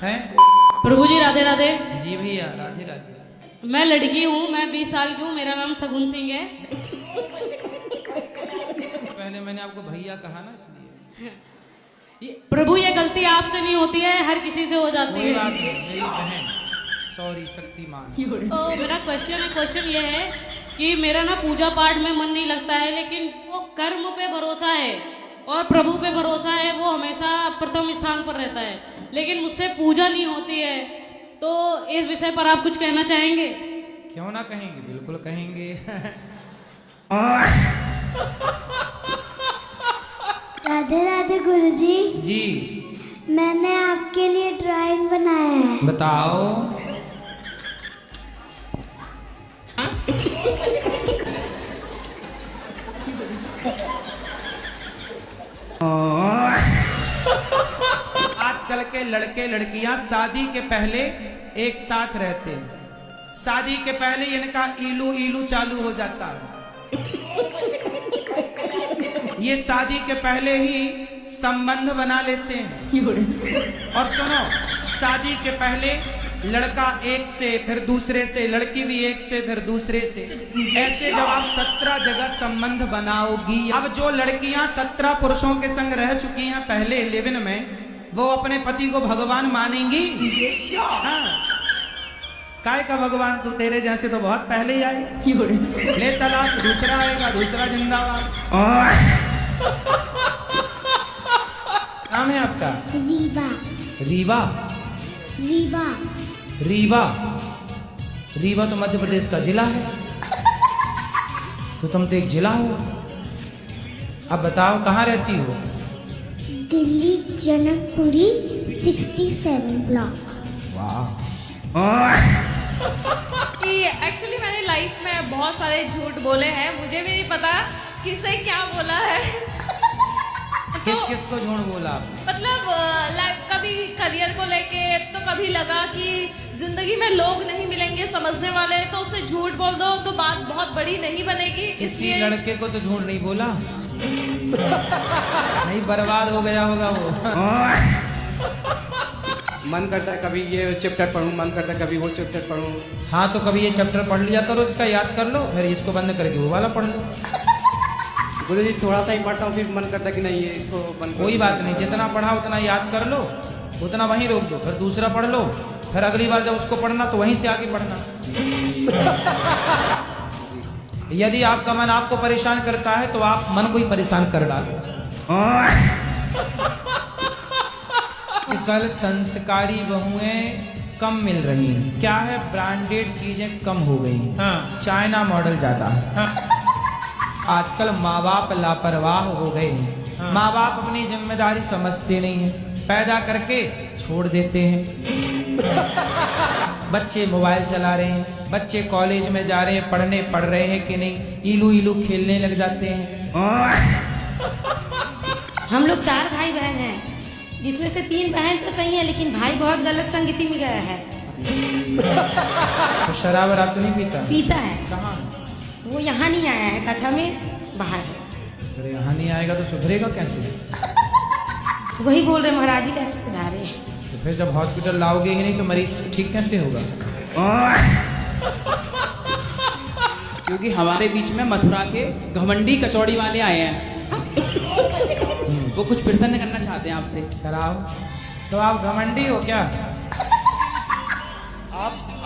हैं? प्रभु जी राधे राधे। जी भैया राधे राधे। मैं लड़की हूँ, मैं 20 साल की हूँ, मेरा नाम सगुन सिंह है। पहले मैंने आपको भैया कहा ना इसलिए। प्रभु ये गलती आपसे नहीं होती है, हर किसी से हो जाती कोई है। बात नहीं, मेरी बहन सॉरी शक्तिमान। तो मेरा क्वेश्चन ये है कि मेरा ना पूजा पाठ में मन नहीं लगता है, लेकिन वो कर्म पे भरोसा है और प्रभु पे भरोसा है, वो हमेशा प्रथम स्थान पर रहता है, लेकिन मुझसे पूजा नहीं होती है। तो इस विषय पर आप कुछ कहना चाहेंगे? क्यों ना कहेंगे, बिल्कुल कहेंगे। राधे राधे गुरुजी। जी मैंने आपके लिए ड्राइंग बनाया है। बताओ। आजकल के लड़के लड़कियां शादी के पहले एक साथ रहते हैं। शादी के पहले इनका इलू इलू चालू हो जाता है। ये शादी के पहले ही संबंध बना लेते हैं। और सुनो, शादी के पहले लड़का एक से, फिर दूसरे से, लड़की भी एक से, फिर दूसरे से, ऐसे जब आप 17 जगह संबंध बनाओगी। अब जो लड़कियां 17 पुरुषों के संग रह चुकी हैं पहले लिव इन में, वो अपने पति को भगवान मानेंगी? हाँ। काय का भगवान, तू तेरे जैसे तो बहुत पहले ही आए। ले तलाक, दूसरा आएगा, दूसरा जिंदाबाद। नाम है आपका? रीवा। रीवा। रीवा। रीवा। रीवा तो मध्य प्रदेश का जिला है। तो तुम तो एक जिला हो। अब बताओ कहाँ रहती हो? दिल्ली जनकपुरी 67 ब्लॉक। वाह। कि एक्चुअली मैंने लाइफ में बहुत सारे झूठ बोले हैं, मुझे भी नहीं पता किसे क्या बोला है। किस किस को झूठ बोला आपने? मतलब कभी करियर को लेके, तो कभी लगा कि जिंदगी में लोग नहीं मिलेंगे समझने वाले, तो उससे झूठ बोल दो तो बात बहुत बड़ी नहीं बनेगी। किसी इसलिए लड़के को तो झूठ नहीं बोला। नहीं, बर्बाद हो गया होगा वो। मन करता है कभी ये चैप्टर पढूं, मन करता है कभी वो चैप्टर पढूं। हाँ, तो कभी ये चैप्टर पढ़ लिया करो, इसका याद कर लो, फिर इसको बंद करके वो वाला पढ़ लो। गुरुजी थोड़ा सा ही पढ़ता हूँ, फिर मन करता है कि नहीं ये इसको बंद कर। कोई बात नहीं, जितना पढ़ा उतना याद कर लो, उतना वहीं रोक दो, फिर दूसरा पढ़ लो, फिर अगली बार जब उसको पढ़ना तो वहीं से आगे पढ़ना। यदि आपका मन आपको परेशान करता है तो आप मन को ही परेशान कर डालो। कल संस्कारी बहुएं कम मिल रही हैं। क्या है, ब्रांडेड चीजें कम हो गई। हाँ। चाइना मॉडल ज्यादा है। हाँ। आजकल माँ बाप लापरवाह हो गए हैं। हाँ। माँ बाप अपनी जिम्मेदारी समझते नहीं हैं, पैदा करके छोड़ देते हैं। बच्चे मोबाइल चला रहे हैं, बच्चे कॉलेज में जा रहे हैं, पढ़ रहे हैं कि नहीं, इलू इलू खेलने लग जाते हैं। हम लोग 4 भाई बहन हैं, जिसमें से 3 बहन तो सही है, लेकिन भाई बहुत गलत संगति में गया है। तो शराब वराब तो नहीं पीता? पीता है। कहाँ? वो यहाँ नहीं आया है, कथा में बाहर है। अरे यहाँ नहीं आएगा तो सुधरेगा कैसे? वही बोल रहे महाराज जी कैसे सुधारे। तो फिर जब हॉस्पिटल लाओगे ही नहीं तो मरीज ठीक कैसे होगा? क्योंकि हमारे बीच में मथुरा के घमंडी कचौड़ी वाले आए हैं। वो कुछ प्रसन्न करना चाहते हैं आपसे। कराओ। तो आप घमंडी हो क्या?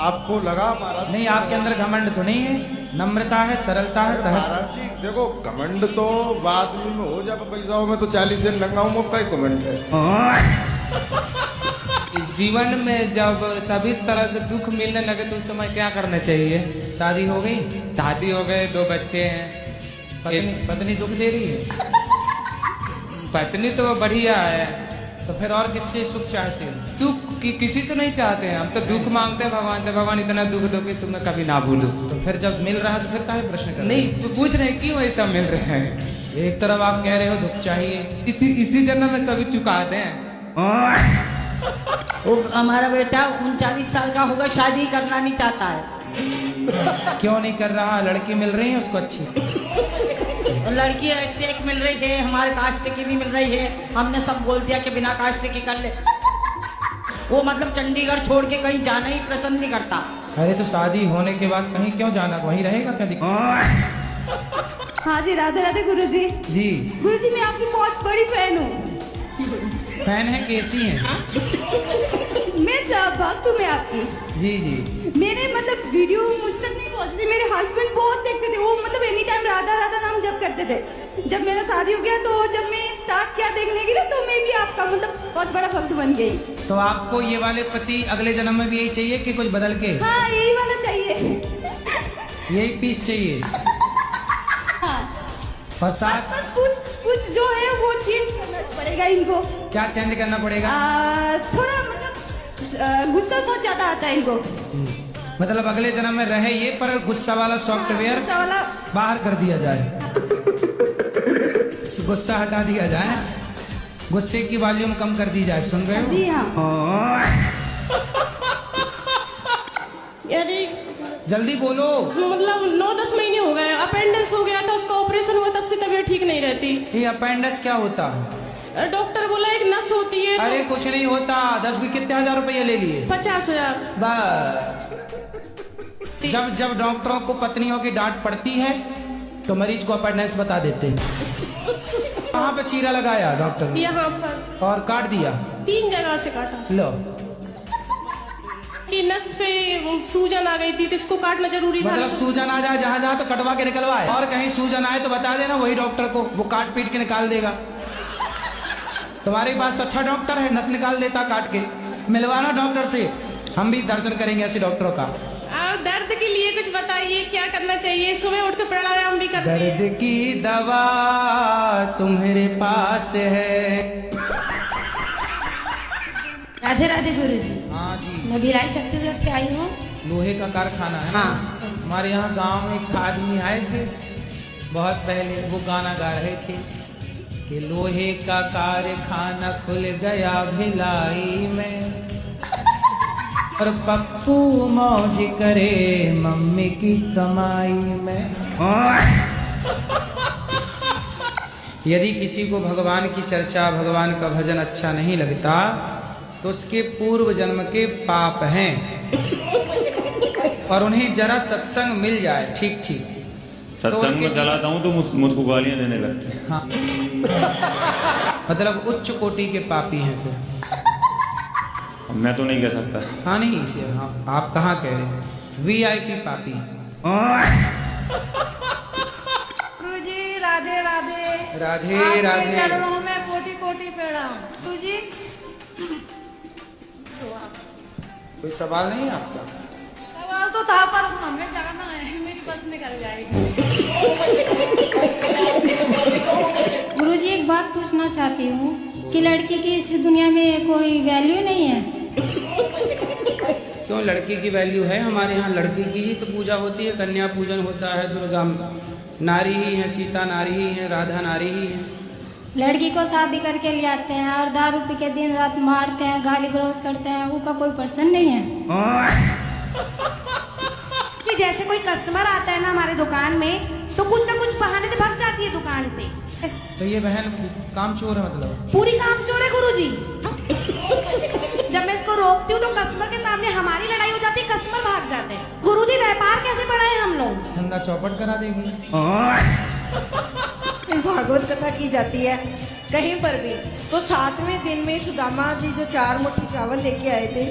आपको लगा महाराज? नहीं, आपके अंदर घमंड तो नहीं है, नम्रता है, सरलता है, सहज। महाराज जी देखो, घमंड तो बाद में हो, जब पैसाओं में तो 40 से लंगाऊं में का घमंड है। इस जीवन में जब सभी तरह से दुख मिलने लगे तो उस समय क्या करना चाहिए? शादी हो गई? शादी हो गए, 2 बच्चे हैं। पत्नी दुख दे रही है? पत्नी तो बढ़िया है। तो फिर और किससे सुख चाहते हो? सुख किसी से नहीं चाहते हैं हम, तो दुख मांगते हैं भगवान से। भगवान इतना दुख दो कि तुम्हें कभी ना भूलूं। तो फिर जब मिल रहा है तो फिर काहे प्रश्न कर रहे हो? नहीं, तो पूछ रहे क्यों ऐसा मिल रहे हैं? एक तरफ आप कह रहे हो दुख चाहिए, इसी जन्म में सभी चुका दें। वो हमारा बेटा 39 साल का होगा, शादी करना नहीं चाहता है। क्यों नहीं कर रहा? लड़की मिल रही है उसको अच्छी? लड़की एक से एक मिल रही है, हमारे कास्ट की भी मिल रही है। हमने सब बोल दिया कि बिना कास्ट की कर ले। वो मतलब चंडीगढ़ छोड़ के कहीं जाना ही पसंद नहीं करता। अरे तो शादी होने के बाद कहीं क्यों जाना, वहीं रहेगा क्या दिक्कत। हाँ जी, राधे राधे गुरुजी। जी गुरुजी, मैं आपकी बहुत बड़ी फैन हूँ। फैन है, कैसी हैं? मैं सब भक्त हूँ मैं आपकी। जी जी। मेरे मतलब वीडियो मुझ तक नहीं पहुँचती थी, मेरे हस्बैंड बहुत देखते थे। वो मतलब एनी टाइम राधा राधा नाम जप करते थे। जब मेरा शादी हो गया तो जब मैं स्टार्ट किया देखने के लिए, तो मैं भी आपका मतलब बहुत बड़ा भक्त बन गई। तो आपको ये वाले पति अगले जन्म में भी यही चाहिए कि कुछ बदल के? हाँ, यही वाला चाहिए। यही पीस चाहिए? हाँ। और सास? कुछ जो है वो चेंज करना पड़ेगा इनको। क्या चेंज करना पड़ेगा? थोड़ा मतलब गुस्सा बहुत ज्यादा आता है इनको। मतलब अगले जन्म में रहे ये, पर गुस्सा वाला सॉफ्टवेयर बाहर कर दिया जाए, गुस्सा हटा दिया जाए, गुस्से की वॉल्यूम कम कर दी जाए। सुन रहे हो? जी हाँ। यानी जल्दी बोलो। मतलब 9-10 महीने हो गए, अपेंडिक्स हो गया था, उसका ऑपरेशन हुआ, तब से तबीयत ठीक नहीं रहती। ये अपेंडिक्स क्या होता है? डॉक्टर बोला एक नस होती है। अरे कुछ नहीं होता, 10 भी कितने हजार रुपये ले लिए? 50,000। बस जब जब डॉक्टरों को पत्नियों की डांट पड़ती है तो मरीज को अपेंडिक्स बता देते हैं। कहाँ पे चीरा लगाया डॉक्टर ने? यहाँ पर। और काट दिया? 3 जगह से काटा। लो, कि नस पे सूजन आ गई थी तो इसको काटना जरूरी था। मतलब सूजन आ जाए जहाँ जहाँ तो कटवा के निकलवाए, और कहीं सूजन आए तो बता देना वही डॉक्टर को, वो काट पीट के निकाल देगा। तुम्हारे पास तो अच्छा डॉक्टर है, नस निकाल देता काट के। मिलवाना डॉक्टर से, हम भी दर्शन करेंगे ऐसे डॉक्टरों का। दर्द के लिए कुछ बताइए, क्या करना चाहिए? सुबह उठ के प्राणायाम भी करते हैं। दर्द की दवा तुम्हारे पास है। राधे राधे गुरुजी। हाँ जी। मैं भिलाई छत्तीसगढ़ से आई हूँ। लोहे का कारखाना है। हाँ। हमारे यहाँ गांव में एक आदमी आए थे बहुत पहले, वो गाना गा रहे थे कि लोहे का कारखाना खुल गया भिलाई में, और पप्पू मौज करे मम्मी की कमाई में। यदि किसी को भगवान की चर्चा, भगवान का भजन अच्छा नहीं लगता तो उसके पूर्व जन्म के पाप हैं, और उन्हें जरा सत्संग मिल जाए ठीक ठीक। सत्संग में चलाता हूँ तो मुझको गालियाँ देने लगते हैं। हाँ। मतलब उच्च कोटि के पापी हैं फिर। मैं तो नहीं कह सकता। हाँ नहीं, इसे हाँ, आप कहाँ कह रहे हैं? VIP पापी। गुरुजी राधे राधे। राधे राधे। चरणों में कोटि कोटि प्रणाम। गुरुजी कोई सवाल नहीं है आपका? सवाल तो था पर हमें जाना है, मेरी बस निकल जाएगी। गुरुजी एक बात पूछना चाहती हूँ कि लड़की की इस दुनिया में कोई वैल्यू नहीं है? क्यों, लड़की की वैल्यू है। हमारे यहाँ लड़की की ही तो पूजा होती है, कन्या पूजन होता है, दुर्गा नारी ही है, सीता नारी ही है, राधा नारी ही है। लड़की को शादी करके ले आते हैं और दारू पी के दिन रात मारते हैं, गाली गलौज करते हैं, उसका कोई पर्सन नहीं है? कि जैसे कोई कस्टमर आता है ना हमारे दुकान में, तो कुछ ना कुछ बहाने से भाग जाती है दुकान से। तो ये बहन कामचोर है मतलब? पूरी कामचोर है गुरुजी। जब मैं इसको रोकती हूँ तो कस्टमर के सामने हमारी लड़ाई हो जाती है, कस्टमर भाग जाते हैं। गुरुजी व्यापार कैसे बढ़ाए हम लोग? धंधा चौपट करा देगी। भागवत कथा की जाती है कहीं पर भी, तो 7वें दिन में सुदामा जी जो 4 मुट्ठी चावल लेके आए थे,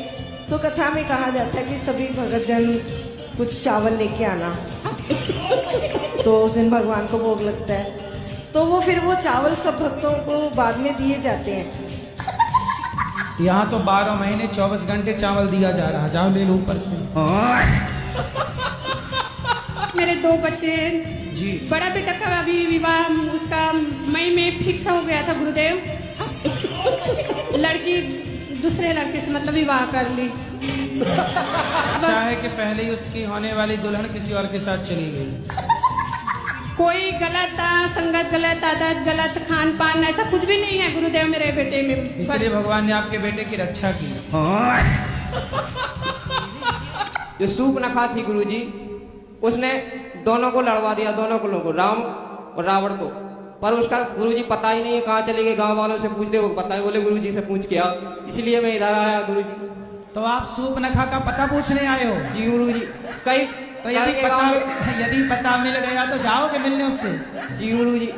तो कथा में कहा जाता है कि सभी भगत जन कुछ चावल लेके आना। तो उस दिन भगवान को भोग लगता है, तो वो फिर वो चावल सब भक्तों को बाद में दिए जाते हैं। यहाँ तो 12 महीने 24 घंटे चावल दिया जा रहा है, जाओ ले लो ऊपर से। मेरे 2 बच्चे हैं जी। बड़ा बेटा का अभी विवाह उसका मई में फिक्स हो गया था गुरुदेव। लड़की दूसरे लड़के से मतलब विवाह कर ली। अच्छा है कि पहले ही उसकी होने वाली दुल्हन किसी और के साथ चली गई। कोई गलत संगत, गलत आदत, गलत खान पान ऐसा कुछ भी नहीं है गुरुदेव मेरे बेटे में। इसलिए भगवान ने आपके बेटे की रक्षा की। जो सूप न खा थी गुरुजी, उसने दोनों को लड़वा दिया, दोनों को लोगों। राम और रावण को, पर उसका गुरुजी पता ही नहीं है कहाँ चले गए। गांव वालों से पूछते वो पता है, बोले गुरुजी से पूछ के आओ, इसलिए मैं इधर आया गुरुजी। तो आप सूर्पनखा का पता पूछने आए हो? जी गुरुजी। कई तो यदि पता मिल गया तो जाओगे मिलने उससे? जी गुरुजी।